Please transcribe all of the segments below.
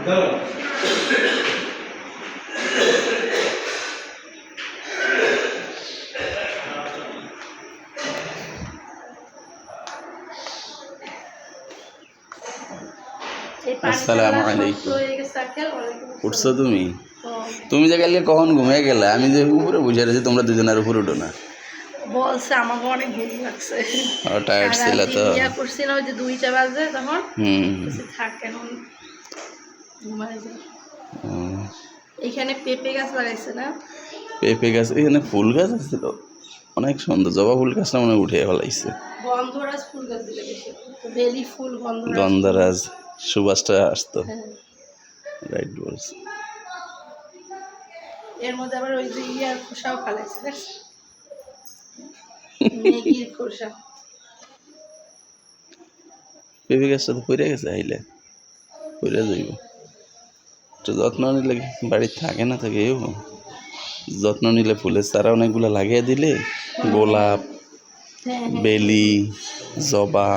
আসসালামু আলাইকুম। উঠছো তুমি? তুমি যে কালকে কখন ঘুমিয়ে গেলে? আমি যে উপরে বুঝে রয়েছি, তোমরা দুজনের উপরে উঠো না। বলছে আমাকে অনেক ঘুম লাগছে, টায়ার্ড ছিল তো। করছিল ওই যে 2টা বাজে তখন থাক এখন ঘুমায় যায়। এখানে পেঁপে গাছ লাগাইছে না? পেঁপে গাছ, এখানে ফুল গাছ আছিল অনেক সুন্দর। জবা ফুল গাছটা মনে উঠে ফেলাইছে। গন্ধরাজ ফুল গাছ দিলে বেশি, বেলি ফুল, গন্ধরাজ সুবাসটা আসতো। রাইট বলছ। এর মধ্যে আবার ওই যে ইয়ার খোসাও ফেলাইছে, মেগির খোসা। পেঁপে গাছটা তো পড়ে গেছে, আইলে পড়ে যাইব। তো যত্ন নিলে বাড়ির থাকে না থাকে, যত্ন নিলে ফুলের চারা অনেকগুলো লাগিয়ে দিলে, গোলাপ, বেলি, জবা,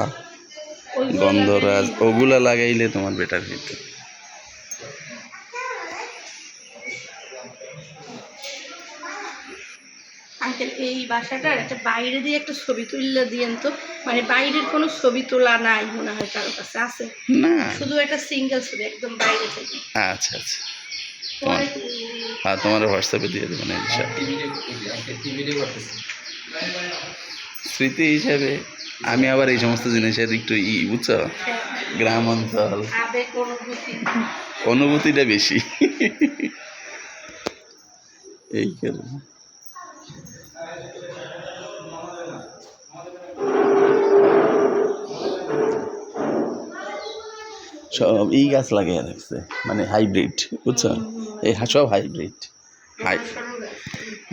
গন্ধরাজ ওগুলা লাগাইলে তোমার বেটার হইতো। আঙ্কেল এই বাসাটার একটা বাইরে দিয়ে একটা ছবি তুললে দিয়েন তো, মানে বাইরের কোনো ছবি তোলা নাই মনে হয় কারো কাছে, আছে না শুধু একটা সিঙ্গেল ছবি একদম বাইরে থেকে। আচ্ছা আচ্ছা, তোমার হোয়াটসঅ্যাপে দিয়ে দেবেন স্মৃতি হিসাবে। আমি আবার এই সমস্ত জিনিসের একটু বুঝছো, গ্রাম অঞ্চল অনুভূতিটা বেশি এই কারণে। সব এই গাছ লাগিয়ে রাখছে, মানে হাইব্রিড, বুঝছো? এই সব হাইব্রিড।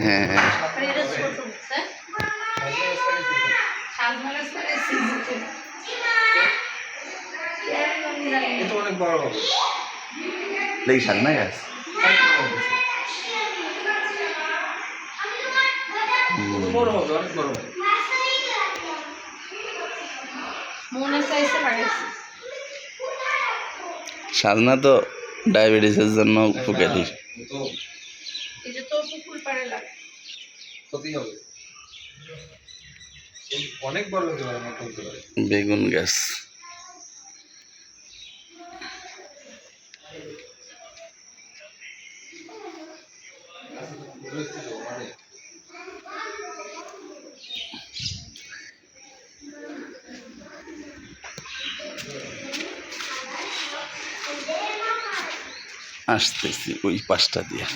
হ্যাঁ এই সাজনা গাছ সাজনা তো ডায়াবেটিসের জন্য উপকারী। বেগুন গাছ আসতেছি ওই পাশটা দিয়ে।